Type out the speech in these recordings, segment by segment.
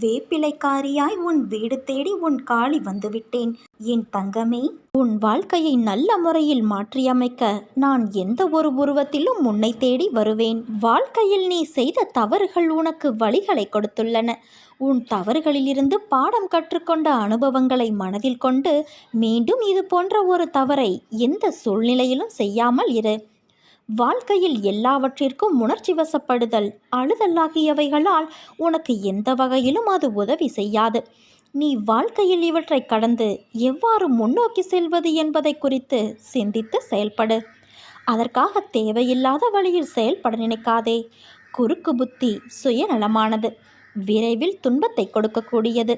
வேப்பிலைக்காரியாய் உன் வீடு தேடி உன் காலி வந்துவிட்டேன். என் தங்கமே, உன் வாழ்க்கையை நல்ல முறையில் மாற்றியமைக்க நான் எந்த ஒரு உருவத்திலும் உன்னை தேடி வருவேன். வாழ்க்கையில் நீ செய்த தவறுகள் உனக்கு வழிகளை கொடுத்துள்ளன. உன் தவறுகளிலிருந்து பாடம் கற்றுக்கொண்ட அனுபவங்களை மனதில் கொண்டு மீண்டும் இது போன்ற ஒரு தவறை எந்த சூழ்நிலையிலும் செய்யாமல் இரு. வாழ்க்கையில் எல்லாவற்றிற்கும் உணர்ச்சி வசப்படுதல், அழுதல் ஆகியவைகளால் உனக்கு எந்த வகையிலும் அது உதவி செய்யாது. நீ வாழ்க்கையில் இவற்றை கடந்து எவ்வாறு முன்னோக்கி செல்வது என்பதை குறித்து சிந்தித்து செயல்படு. அதற்காக தேவையில்லாத வழியில் செயல்பட நினைக்காதே. குறுக்கு புத்தி சுயநலமானது, விரைவில் துன்பத்தை கொடுக்கக்கூடியது.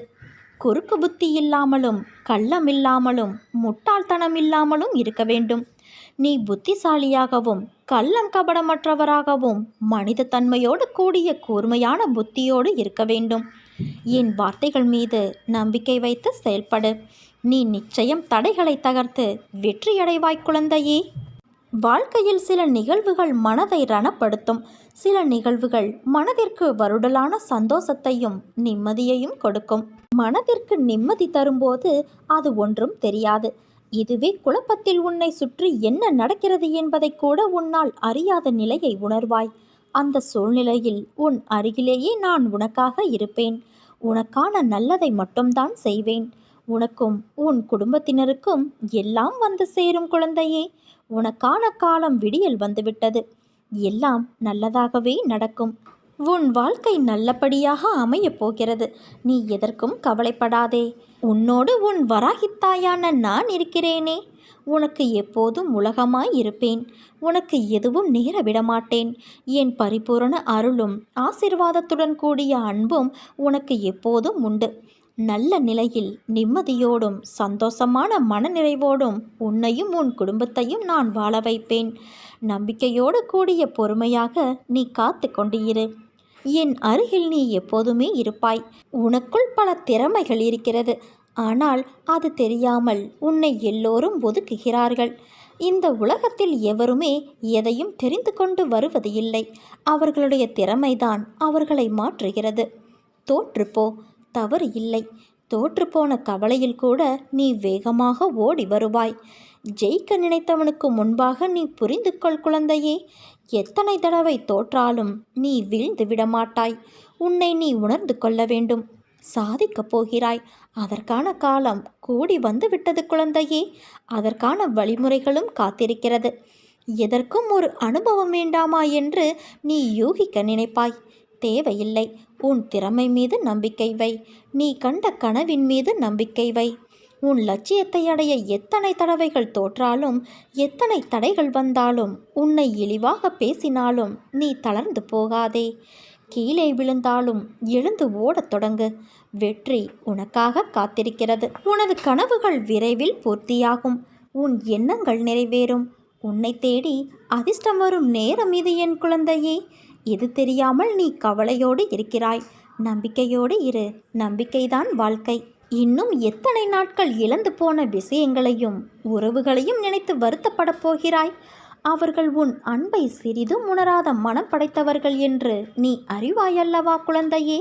குறுக்கு புத்தி இல்லாமலும் கள்ளம் இல்லாமலும் முட்டாள்தனம் இல்லாமலும் இருக்க வேண்டும். நீ புத்திசாலியாகவும் கள்ளம் கபடமற்றவராகவும் மனித தன்மையோடு கூடிய கூர்மையான புத்தியோடு இருக்க வேண்டும். என் வார்த்தைகள் மீது நம்பிக்கை வைத்து செயல்படு. நீ நிச்சயம் தடைகளை தகர்த்து வெற்றியடைவாய் குழந்தையே. வாழ்க்கையில் சில நிகழ்வுகள் மனதை ரணப்படுத்தும். சில நிகழ்வுகள் மனதிற்கு வருடலான சந்தோஷத்தையும் நிம்மதியையும் கொடுக்கும். மனதிற்கு நிம்மதி தரும்போது அது ஒன்றும் தெரியாது. இதுவே குழப்பத்தில் உன்னை சுற்றி என்ன நடக்கிறது என்பதை கூட உன்னால் அறியாத நிலையை உணர்வாய். அந்த சூழ்நிலையில் உன் அருகிலேயே நான் உனக்காக இருப்பேன். உனக்கான நல்லதை மட்டும்தான் செய்வேன். உனக்கும் உன் குடும்பத்தினருக்கும் எல்லாம் வந்து சேரும் குழந்தையே. உனக்கான காலம் விடியல் வந்துவிட்டது. எல்லாம் நல்லதாகவே நடக்கும். உன் வாழ்க்கை நல்லபடியாக அமையப் போகிறது. நீ எதற்கும் கவலைப்படாதே. உன்னோடு உன் வராகித்தாயான நான் இருக்கிறேனே. உனக்கு எப்போதும் உலகமாய் இருப்பேன். உனக்கு எதுவும் நேர விடமாட்டேன். என் பரிபூரண அருளும் ஆசீர்வாதத்துடன் கூடிய அன்பும் உனக்கு எப்போதும் உண்டு. நல்ல நிலையில் நிம்மதியோடும் சந்தோஷமான மனநிறைவோடும் உன்னையும் உன் குடும்பத்தையும் நான் வாழ வைப்பேன். நம்பிக்கையோடு கூடிய பொறுமையாக நீ காத்து கொண்டு இரு. என் அருகில் நீ எப்போதுமே இருப்பாய். உனக்குள் பல திறமைகள் இருக்கிறது. ஆனால் அது தெரியாமல் உன்னை எல்லோரும் ஒதுக்குகிறார்கள். இந்த உலகத்தில் எவருமே எதையும் தெரிந்து கொண்டு வருவது இல்லை. அவர்களுடைய திறமைதான் அவர்களை மாற்றுகிறது. தோற்றுப்போ, தவறு இல்லை. தோற்றுப்போன கவலையில் கூட நீ வேகமாக ஓடி வருவாய். ஜெயிக்க நினைத்தவனுக்கு முன்பாக நீ புரிந்து கொள் குழந்தையே. எத்தனை தடவை தோற்றாலும் நீ வீழ்ந்து விடமாட்டாய். உன்னை நீ உணர்ந்து கொள்ள வேண்டும். சாதிக்கப் போகிறாய். அதற்கான காலம் கூடி வந்து விட்டது குழந்தையே. அதற்கான வழிமுறைகளும் காத்திருக்கிறது. எதற்கும் ஒரு அனுபவம் வேண்டாமா என்று நீ யூகிக்க நினைப்பாய். தேவையில்லை. உன் திறமை மீது நம்பிக்கை வை. நீ கண்ட கனவின் மீது நம்பிக்கை வை. உன் லட்சியத்தை அடைய எத்தனை தடவைகள் தோற்றாலும், எத்தனை தடைகள் வந்தாலும், உன்னை இழிவாக பேசினாலும் நீ தளர்ந்து போகாதே. கீழே விழுந்தாலும் எழுந்து ஓடத் தொடங்கு. வெற்றி உனக்காக காத்திருக்கிறது. உனது கனவுகள் விரைவில் பூர்த்தியாகும். உன் எண்ணங்கள் நிறைவேறும். உன்னை தேடி அதிர்ஷ்டம் வரும் நேரம் இது என் குழந்தையே. இது தெரியாமல் நீ கவலையோடு இருக்கிறாய். நம்பிக்கையோடு இரு. நம்பிக்கைதான் வாழ்க்கை. இன்னும் எத்தனை நாட்கள் இழந்து போன விஷயங்களையும் உறவுகளையும் நினைத்து வருத்தப்படப் போகிறாய்? அவர்கள் உன் அன்பை சிறிதும் உணராத மனம் படைத்தவர்கள் என்று நீ அறிவாயல்லவா குழந்தையே.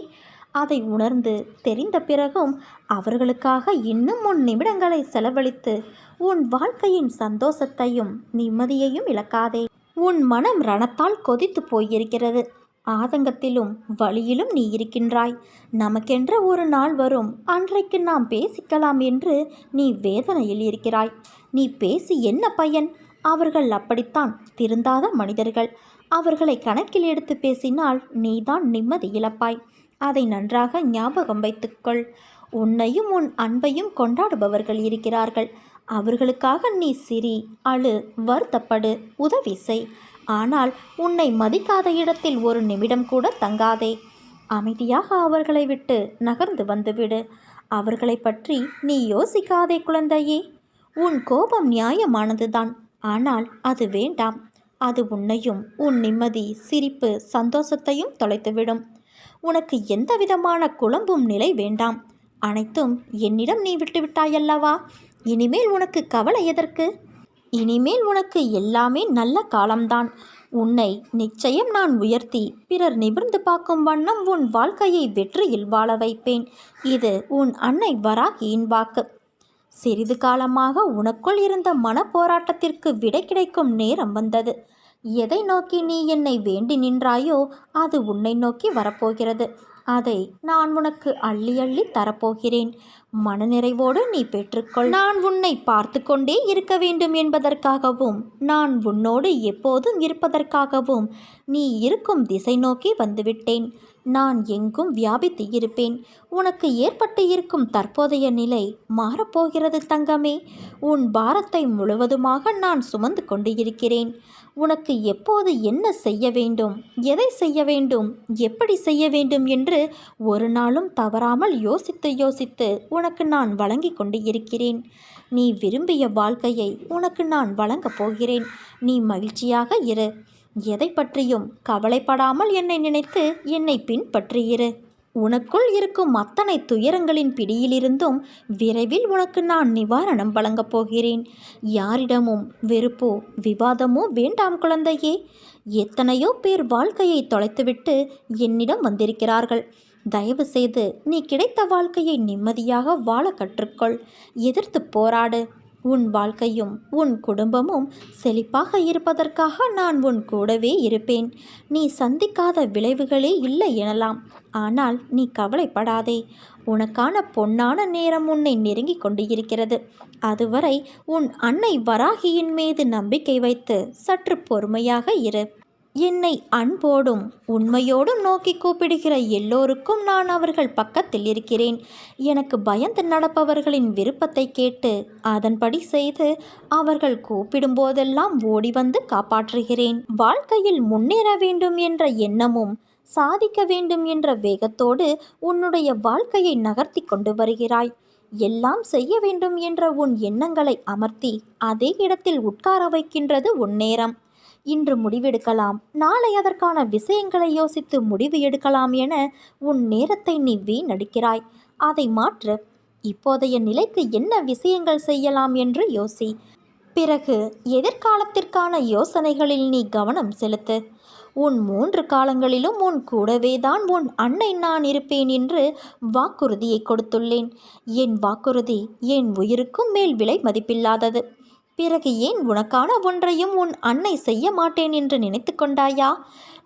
அதை உணர்ந்து தெரிந்த பிறகும் அவர்களுக்காக இன்னும் உன் நிமிடங்களை செலவழித்து உன் வாழ்க்கையின் சந்தோஷத்தையும் நிம்மதியையும் இழக்காதே. உன் மனம் ரணத்தால் கொதித்து போயிருக்கிறது. ஆதங்கத்திலும் வழியிலும் நீ இருக்கின்றாய். நமக்கென்ற ஒரு நாள் வரும், அன்றைக்கு நாம் பேசிக்கலாம் என்று நீ வேதனையில் இருக்கிறாய். நீ பேசி என்ன பயன்? அவர்கள் அப்படித்தான், திருந்தாத மனிதர்கள். அவர்களை கணக்கில் எடுத்து பேசினால் நீதான் நிம்மதி இழப்பாய். அதை நன்றாக ஞாபகம் வைத்துக்கொள். உன்னையும் உன் அன்பையும் கொண்டாடுபவர்கள் இருக்கிறார்கள். அவர்களுக்காக நீ சிரி, அழு, வருத்தப்படு, உதவி செய். ஆனால் உன்னை மதிக்காத இடத்தில் ஒரு நிமிடம் கூட தங்காதே. அமைதியாக அவர்களை விட்டு நகர்ந்து வந்துவிடு. அவர்களை பற்றி நீ யோசிக்காதே குழந்தையே. உன் கோபம் நியாயமானதுதான். ஆனால் அது வேண்டாம். அது உன்னையும் உன் நிம்மதி, சிரிப்பு, சந்தோஷத்தையும் தொலைத்துவிடும். உனக்கு எந்த விதமான குழம்பும் நிலை வேண்டாம். அனைத்தும் என்னிடம் நீ விட்டுவிட்டாயல்லவா? இனிமேல் உனக்கு கவலை எதற்கு? இனிமேல் உனக்கு எல்லாமே நல்ல காலம்தான். உன்னை நிச்சயம் நான் உயர்த்தி பிறர் நிமிர்ந்து பார்க்கும் வண்ணம் உன் வாழ்க்கையை வெற்றியில் வாழ வைப்பேன். இது உன் அன்னை வராகியின் வாக்கு. சிறிது காலமாக உனக்குள் இருந்த மன போராட்டத்திற்கு விடை கிடைக்கும் நேரம் வந்தது. எதை நோக்கி நீ என்னை வேண்டி நின்றாயோ அது உன்னை நோக்கி வரப்போகிறது. அதை நான் உனக்கு அள்ளி அள்ளி தரப்போகிறேன். மனநிறைவோடு நீ பெற்றுக்கொள். நான் உன்னை பார்த்து கொண்டே இருக்க வேண்டும் என்பதற்காகவும், நான் உன்னோடு எப்போதும் இருப்பதற்காகவும் நீ இருக்கும் திசை நோக்கி வந்துவிட்டேன். நான் எங்கும் வியாபித்து இருப்பேன். உனக்கு ஏற்பட்டு இருக்கும் தற்போதைய நிலை மாறப்போகிறது தங்கமே. உன் பாரத்தை முழுவதுமாக நான் சுமந்து கொண்டு இருக்கிறேன். உனக்கு எப்போது என்ன செய்ய வேண்டும், எதை செய்ய வேண்டும், எப்படி செய்ய வேண்டும் என்று ஒரு நாளும் தவறாமல் யோசித்து யோசித்து உனக்கு நான் வழங்கி கொண்டு இருக்கிறேன். நீ விரும்பிய வாழ்க்கையை உனக்கு நான் வழங்கப் போகிறேன். நீ மகிழ்ச்சியாக இரு. எதை பற்றியும் கவலைப்படாமல் என்னை நினைத்து என்னை பின்பற்றியிரு. உனக்குள் இருக்கும் அத்தனை துயரங்களின் பிடியிலிருந்தும் விரைவில் உனக்கு நான் நிவாரணம் வழங்கப் போகிறேன். யாரிடமும் வெறுப்போ விவாதமோ வேண்டாம் குழந்தையே. எத்தனையோ பேர் வாழ்க்கையை தொலைத்துவிட்டு என்னிடம் வந்திருக்கிறார்கள். தயவு செய்து நீ கிடைத்த வாழ்க்கையை நிம்மதியாக வாழ கற்றுக்கொள். எதிர்த்து போராடு. உன் வாழ்க்கையும் உன் குடும்பமும் செழிப்பாக இருப்பதற்காக நான் உன் கூடவே இருப்பேன். நீ சந்திக்காத விளைவுகளே இல்லை எனலாம். ஆனால் நீ கவலைப்படாதே. உனக்கான பொன்னான நேரம் உன்னை நெருங்கி கொண்டு இருக்கிறது. அதுவரை உன் அன்னை வராகியின் மீது நம்பிக்கை வைத்து சற்று பொறுமையாக இரு. என்னை அன்போடும் உண்மையோடும் நோக்கி கூப்பிடுகிற எல்லோருக்கும் நான் அவர்கள் பக்கத்தில் இருக்கிறேன். எனக்கு பயந்து நடப்பவர்களின் விருப்பத்தை கேட்டு அதன்படி செய்து அவர்கள் கூப்பிடும்போதெல்லாம் ஓடி வந்து காப்பாற்றுகிறேன். வாழ்க்கையில் முன்னேற வேண்டும் என்ற எண்ணமும் சாதிக்க வேண்டும் என்ற வேகத்தோடு உன்னுடைய வாழ்க்கையை நகர்த்தி கொண்டு வருகிறாய். எல்லாம் செய்ய வேண்டும் என்ற உன் எண்ணங்களை அமர்த்தி அதே இடத்தில் உட்கார வைக்கின்றது உன் நேரம். இன்று முடிவெடுக்கலாம், நாளை அதற்கான விஷயங்களை யோசித்து முடிவு எடுக்கலாம் என உன் நேரத்தை நீ வீணடிக்கிறாய். அதை மாற்று. இப்போதைய நிலைக்கு என்ன விஷயங்கள் செய்யலாம் என்று யோசி. பிறகு எதிர்காலத்திற்கான யோசனைகளில் நீ கவனம் செலுத்து. உன் 3 காலங்களிலும் உன் கூடவே தான் உன் அன்னை நான் இருப்பேன் என்று வாக்குறுதியை கொடுத்துள்ளேன். என் வாக்குறுதி என் உயிருக்கும் மேல் விலை மதிப்பில்லாதது. பிறகு ஏன் உனக்கான ஒன்றையும் உன் அன்னை செய்ய மாட்டேன் என்று நினைத்து கொண்டாயா?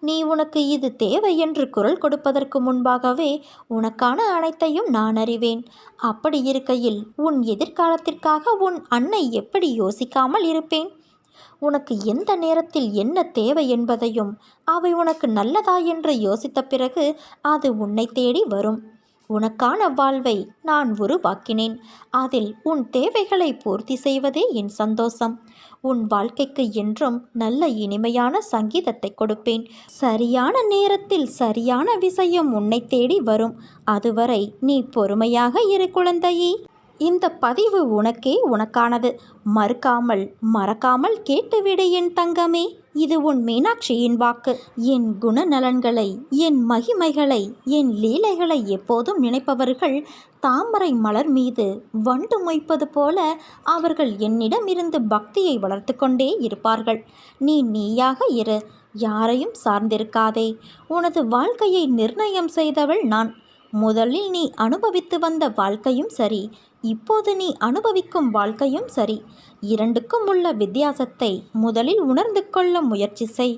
நீ உனக்கு இது தேவை என்று குரல் கொடுப்பதற்கு முன்பாகவே உனக்கான அனைத்தையும் நான் அறிவேன். அப்படி இருக்கையில் உன் எதிர்காலத்திற்காக உன் அன்னை எப்படி யோசிக்காமல் இருப்பேன்? உனக்கு எந்த நேரத்தில் என்ன தேவை என்பதையும் அவை உனக்கு நல்லதா என்று யோசித்த பிறகு அது உன்னை தேடி வரும். உனக்கான வாழ்வை நான் உருவாக்கினேன். அதில் உன் தேவைகளை பூர்த்தி செய்வதே என் சந்தோஷம். உன் வாழ்க்கைக்கு என்றும் நல்ல இனிமையான சங்கீதத்தை கொடுப்பேன். சரியான நேரத்தில் சரியான விஷயம் உன்னை தேடி வரும். அதுவரை நீ பொறுமையாக இரு குழந்தையே. இந்த பதிவு உனக்கானது. மறக்காமல் கேட்டுவிடு என் தங்கமே. இது உன் மீனாட்சியின் வாக்கு. என் குணநலன்களை, என் மகிமைகளை, என் லீலைகளை எப்போதும் நினைப்பவர்கள் தாமரை மலர் மீது வண்டு மொய்ப்பது போல அவர்கள் என்னிடமிருந்து பக்தியை வளர்த்து கொண்டே இருப்பார்கள். நீயாக இரு. யாரையும் சார்ந்திருக்காதே. உனது வாழ்க்கையை நிர்ணயம் செய்தவள் நான். முதலில் நீ அனுபவித்து வந்த வாழ்க்கையும் சரி, இப்போது நீ அனுபவிக்கும் வாழ்க்கையும் சரி, இரண்டுக்கும் உள்ள வித்தியாசத்தை முதலில் உணர்ந்து கொள்ள முயற்சி செய்.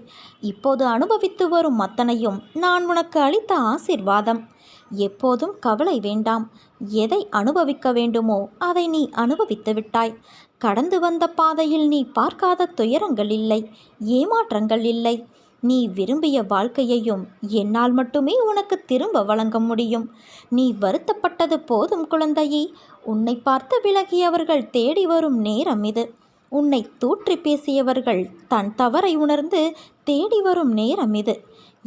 இப்போது அனுபவித்து வரும் அத்தனையும் நான் உனக்கு அளித்த ஆசீர்வாதம். எப்போதும் கவலை வேண்டாம். எதை அனுபவிக்க வேண்டுமோ அதை நீ அனுபவித்து விட்டாய். கடந்து வந்த பாதையில் நீ பார்க்காத துயரங்கள் இல்லை, ஏமாற்றங்கள் இல்லை. நீ விரும்பிய வாழ்க்கையையும் என்னால் மட்டுமே உனக்கு திரும்ப வழங்க முடியும். நீ வருத்தப்பட்டது போதும் குழந்தையே. உன்னை பார்த்து விலகியவர்கள் தேடி வரும் நேரம் இது. உன்னை தூற்றி பேசியவர்கள் தன் தவறை உணர்ந்து தேடி வரும் நேரம் இது.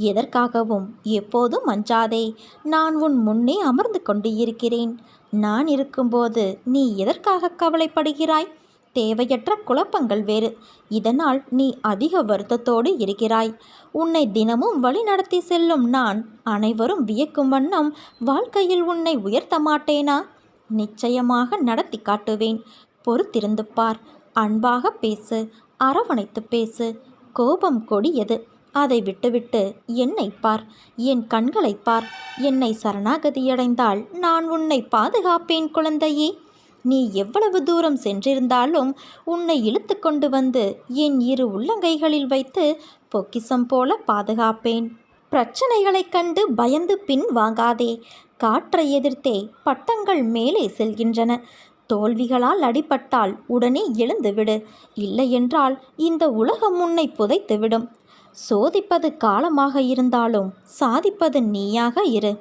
எதற்காகவும் எப்போதும் அஞ்சாதே. நான் உன் முன்னே அமர்ந்து கொண்டு இருக்கிறேன். நான் இருக்கும்போது நீ எதற்காக கவலைப்படுகிறாய்? தேவையற்ற குழப்பங்கள் வேறு. இதனால் நீ அதிக வருத்தத்தோடு இருக்கிறாய். உன்னை தினமும் வழி நடத்தி செல்லும் நான் அனைவரும் வியக்கும் வண்ணம் வாழ்க்கையில் உன்னை உயர்த்த மாட்டேனா? நிச்சயமாக நடத்தி காட்டுவேன். பொறுத்திருந்து பார். அன்பாக பேசு, அரவணைத்து பேசு. கோபம் கொடியது. அதை விட்டுவிட்டு என்னை பார், என் கண்களை பார். என்னை சரணாகதியடைந்தால் நான் உன்னை பாதுகாப்பேன் குழந்தையே. நீ எவ்வளவு தூரம் சென்றிருந்தாலும் உன்னை இழுத்து கொண்டு வந்து என் இரு உள்ளங்கைகளில் வைத்து பொக்கிசம் போல பாதுகாப்பேன். பிரச்சனைகளைக் கண்டு பயந்து பின் வாங்காதே. காற்றை எதிர்த்தே பட்டங்கள் மேலே செல்கின்றன. தோல்விகளால் அடிபட்டால் உடனே எழுந்துவிடு. இல்லையென்றால் இந்த உலகம் உன்னை புதைத்துவிடும். சோதிப்பது காலமாக இருந்தாலும் சாதிப்பது நீயாக இரு.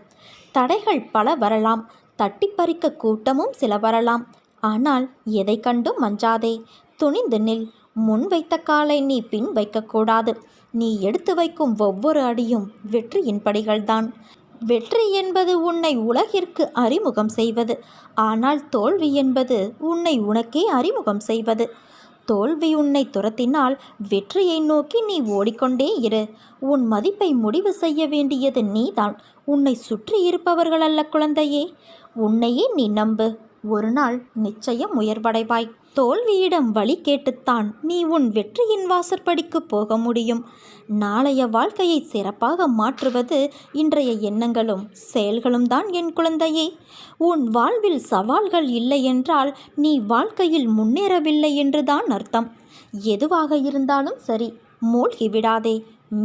தடைகள் பல வரலாம், தட்டி பறிக்க கூட்டமும் சில வரலாம். ஆனால் எதை கண்டும் அஞ்சாதே. துணிந்து நில். முன் வைத்த காலை நீ பின் வைக்கக்கூடாது. நீ எடுத்து வைக்கும் ஒவ்வொரு அடியும் வெற்றியின் படிகள்தான். வெற்றி என்பது உன்னை உலகிற்கு அறிமுகம் செய்வது. ஆனால் தோல்வி என்பது உன்னை உனக்கே அறிமுகம் செய்வது. தோல்வி உன்னை துரத்தினால் வெற்றியை நோக்கி நீ ஓடிக்கொண்டே இரு. உன் மதிப்பை முடிவு செய்ய வேண்டியது நீதான், உன்னை சுற்றி இருப்பவர்கள் அல்ல குழந்தையே. உன்னையே நீ நம்பு. ஒரு நாள் நிச்சயம் உயர்வடைவாய். தோல்வியிடம் வழி கேட்டுத்தான் நீ உன் வெற்றியின் வாசற்படிக்கு போக முடியும். நாளைய வாழ்க்கையை சிறப்பாக மாற்றுவது இன்றைய எண்ணங்களும் செயல்களும் தான் என் குழந்தையே. உன் வாழ்வில் சவால்கள் இல்லை என்றால் நீ வாழ்க்கையில் முன்னேறவில்லை என்றுதான் அர்த்தம். எதுவாக இருந்தாலும் சரி, மூழ்கி விடாதே,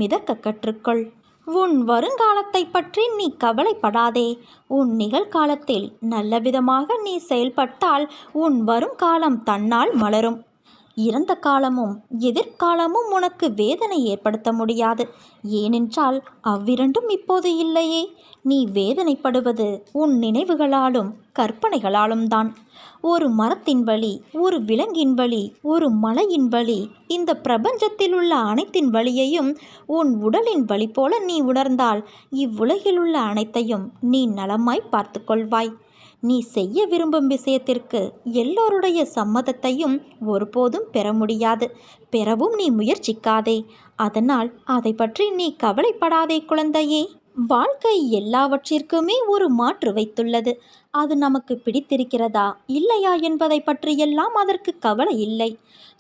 மிதக்க கற்றுக்கொள். உன் வருங்காலத்தை பற்றி நீ கவலைப்படாதே. உன் நிகழ்காலத்தில் நல்லவிதமாக நீ செயல்பட்டால் உன் வருங்காலம் தன்னால் மலரும். இறந்த காலமும் எதிர்காலமும் உனக்கு வேதனை ஏற்படுத்த முடியாது. ஏனென்றால் அவ்விரண்டும் இப்போது இல்லையே. நீ வேதனைப்படுவது உன் நினைவுகளாலும் கற்பனைகளாலும் தான். ஒரு மரத்தின் வழி, ஒரு விலங்கின் வழி, ஒரு மலையின் வழி, இந்த பிரபஞ்சத்தில் உள்ள அனைத்தின் வழியையும் உன் உடலின் வழி போல நீ உணர்ந்தால் இவ்வுலகில் உள்ள அனைத்தையும் நீ நலமாய் பார்த்து கொள்வாய். நீ செய்ய விரும்பும் விஷயத்திற்கு எல்லோருடைய சம்மதத்தையும் ஒருபோதும் பெற முடியாது. பெறவும் நீ முயற்சிக்காதே. அதனால் அதை பற்றி நீ கவலைப்படாதே குழந்தையே. வாழ்க்கை எல்லாவற்றிற்குமே ஒரு மாற்று வைத்துள்ளது. அது நமக்கு பிடித்திருக்கிறதா இல்லையா என்பதை பற்றியெல்லாம் அதற்கு கவலை இல்லை.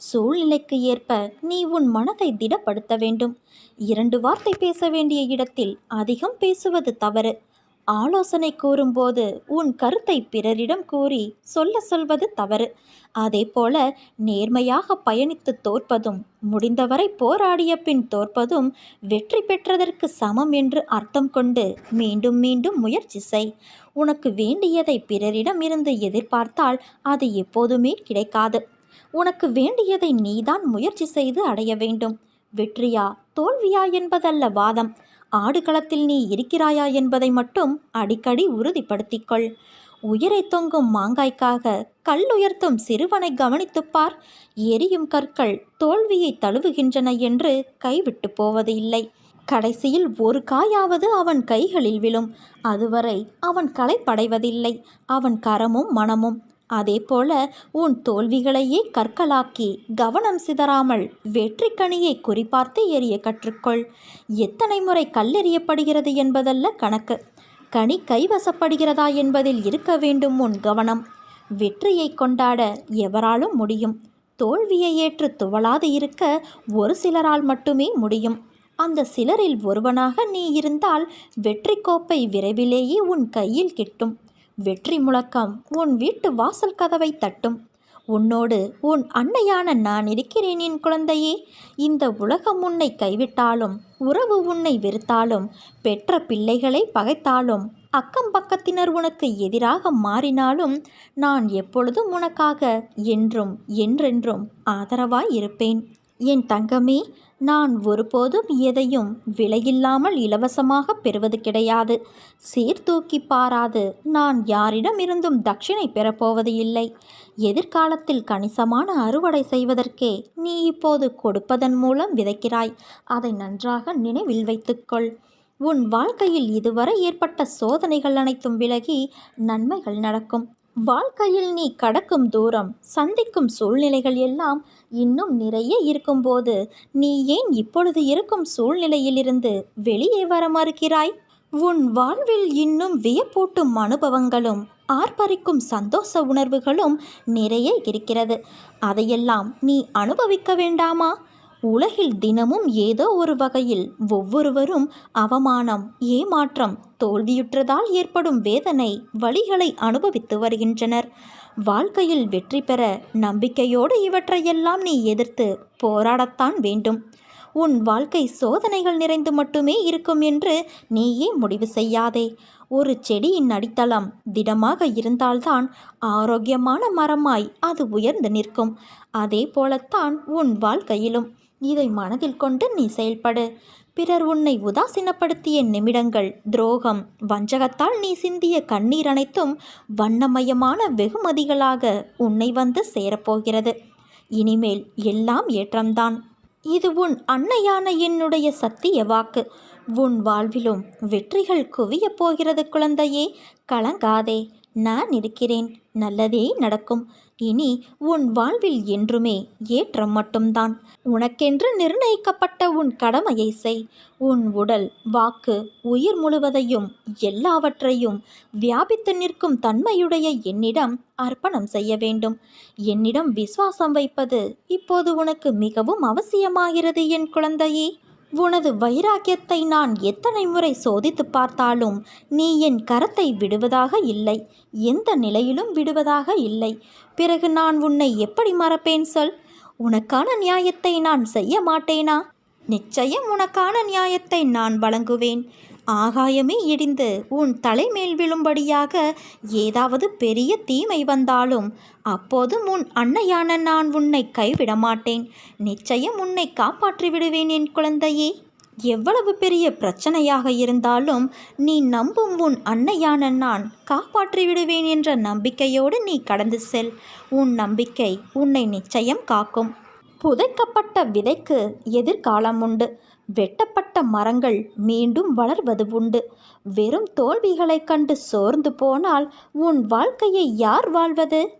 சூழ்நிலைக்கு ஏற்ப நீ உன் மனதை திடப்படுத்த வேண்டும். 2 வார்த்தை பேச வேண்டிய இடத்தில் அதிகம் பேசுவது தவறு. ஆலோசனை கூறும்போது உன் கருத்தை பிறரிடம் கூறி சொல்வது தவறு. அதேபோல நேர்மையாக பயணித்து தோற்பதும், முடிந்தவரை போராடிய பின் தோற்பதும் வெற்றி பெற்றதற்கு சமம் என்று அர்த்தம் கொண்டு மீண்டும் மீண்டும் முயற்சி செய். உனக்கு வேண்டியதை பிறரிடம் இருந்து எதிர்பார்த்தால் அது எப்போதுமே கிடைக்காது. உனக்கு வேண்டியதை நீதான் முயற்சி செய்து அடைய வேண்டும். வெற்றியா தோல்வியா என்பதல்ல வாதம். ஆடுகளத்தில் நீ இருக்கிறாயா என்பதை மட்டும் அடிக்கடி உறுதிப்படுத்திக்கொள். உயிரை தொங்கும் மாங்காய்க்காக கல் உயர்த்தும் சிறுவனை கவனித்துப்பார். எரியும் கற்கள் தோல்வியை தழுவுகின்றன என்று கைவிட்டு போவது இல்லை. கடைசியில் ஒரு காயாவது அவன் கைகளில் விழும். அதுவரை அவன் களைப்படைவதில்லை, அவன் கரமும் மனமும். அதேபோல உன் தோல்விகளையே கற்களாக்கி கவனம் சிதறாமல் வெற்றி கனியை குறிப்பார்த்து எறிய கற்றுக்கொள். எத்தனை முறை கல்லெறியப்படுகிறது என்பதல்ல கணக்கு, கனி கைவசப்படுகிறதா என்பதில் இருக்க வேண்டும் உன் கவனம். வெற்றியை கொண்டாட எவராலும் முடியும். தோல்வியை ஏற்று துவளாது இருக்க ஒரு சிலரால் மட்டுமே முடியும். அந்த சிலரில் ஒருவனாக நீ இருந்தால் வெற்றி கோப்பை விரைவிலேயே உன் கையில் கிட்டும். வெற்றி முழக்கம் உன் வீட்டு வாசல் கதவை தட்டும். உன்னோடு உன் அன்னையான நான் இருக்கிறேன் என் குழந்தையே. இந்த உலகம் உன்னை கைவிட்டாலும், உறவு உன்னை வெறுத்தாலும், பெற்ற பிள்ளைகளை பகைத்தாலும், அக்கம் பக்கத்தினர் உனக்கு எதிராக மாறினாலும் நான் எப்பொழுதும் உனக்காக என்றும் என்றென்றும் ஆதரவாய் இருப்பேன். என் தங்கமே, நான் ஒருபோதும் எதையும் விலையில்லாமல் இலவசமாக பெறுவது கிடையாது. சீர்தூக்கி பாராது நான் யாரிடமிருந்தும் தட்சிணை பெறப்போவது இல்லை. எதிர்காலத்தில் கணிசமான அறுவடை செய்வதற்கே நீ இப்போது கொடுப்பதன் மூலம் விதைக்கிறாய். அதை நன்றாக நினைவில் வைத்துக்கொள். உன் வாழ்க்கையில் இதுவரை ஏற்பட்ட சோதனைகள் அனைத்தும் விலகி நன்மைகள் நடக்கும். வாழ்க்கையில் நீ கடக்கும் தூரம், சந்திக்கும் சூழ்நிலைகள் எல்லாம் இன்னும் நிறைய இருக்கும்போது நீ ஏன் இப்பொழுது இருக்கும் சூழ்நிலையிலிருந்து வெளியே வர மறுக்கிறாய்? உன் வாழ்வில் இன்னும் வியப்பூட்டும் அனுபவங்களும் ஆர்ப்பரிக்கும் சந்தோஷ உணர்வுகளும் நிறைய இருக்கிறது. அதையெல்லாம் நீ அனுபவிக்க வேண்டாமா? உலகில் தினமும் ஏதோ ஒரு வகையில் ஒவ்வொருவரும் அவமானம், ஏமாற்றம், தோல்வியுற்றதால் ஏற்படும் வேதனை, வலிகளை அனுபவித்து வருகின்றனர். வாழ்க்கையில் வெற்றி பெற நம்பிக்கையோடு இவற்றையெல்லாம் நீ எதிர்த்து போராடத்தான் வேண்டும். உன் வாழ்க்கை சோதனைகள் நிறைந்து மட்டுமே இருக்கும் என்று நீயே முடிவு செய்யாதே. ஒரு செடியின் அடித்தளம் திடமாக இருந்தால்தான் ஆரோக்கியமான மரமாய் அது உயர்ந்து நிற்கும். அதே போலத்தான் உன் வாழ்க்கையிலும். இதை மனதில் கொண்டு நீ செயல்படு. பிறர் உன்னை உதாசீனப்படுத்திய நிமிடங்கள், துரோகம், வஞ்சகத்தால் நீ சிந்திய கண்ணீர் அனைத்தும் வண்ணமயமான வெகுமதிகளாக உன்னை வந்து சேரப்போகிறது. இனிமேல் எல்லாம் ஏற்றம்தான். இது உன் அன்னையான என்னுடைய சத்திய வாக்கு. உன் வாழ்விலும் வெற்றிகள் குவியப் போகிறது குழந்தையே. கலங்காதே, நான் இருக்கிறேன். நல்லதே நடக்கும். இனி உன் வாழ்வில் என்றுமே ஏற்றம் மட்டும்தான். உனக்கென்று நிர்ணயிக்கப்பட்ட உன் கடமையை செய். உன் உடல், வாக்கு, உயிர் முழுவதையும், எல்லாவற்றையும் வியாபித்து நிற்கும் தன்மையுடைய என்னிடம் அர்ப்பணம் செய்ய வேண்டும். என்னிடம் விசுவாசம் வைப்பது இப்போது உனக்கு மிகவும் அவசியமாகிறது என் குழந்தையே. உனது வைராக்கியத்தை நான் எத்தனை முறை சோதித்து பார்த்தாலும் நீ என் கரத்தை விடுவதாக இல்லை. எந்த நிலையிலும் விடுவதாக இல்லை. பிறகு நான் உன்னை எப்படி மறப்பேன் சொல்? உனக்கான நியாயத்தை நான் செய்ய மாட்டேனா? நிச்சயம் உனக்கான நியாயத்தை நான் வழங்குவேன். ஆகாயமே இடிந்து உன் தலைமேல் விழும்படியாக ஏதாவது பெரிய தீமை வந்தாலும் அப்போதும் உன் அன்னையான நான் உன்னை கைவிட மாட்டேன். நிச்சயம் உன்னை காப்பாற்றி விடுவேன் என் குழந்தையே. எவ்வளவு பெரிய பிரச்சனையாக இருந்தாலும் நீ நம்பும் உன் அன்னையான நான் காப்பாற்றி விடுவேன் என்ற நம்பிக்கையோடு நீ கடந்து செல். உன் நம்பிக்கை உன்னை நிச்சயம் காக்கும். புதைக்கப்பட்ட விதைக்கு எதிர்காலம் உண்டு. வெட்டப்பட்ட மரங்கள் மீண்டும் வளர்வது உண்டு. வெறும் தோல்விகளைக் கண்டு சோர்ந்து போனால் உன் வாழ்க்கையை யார் வாழ்வது?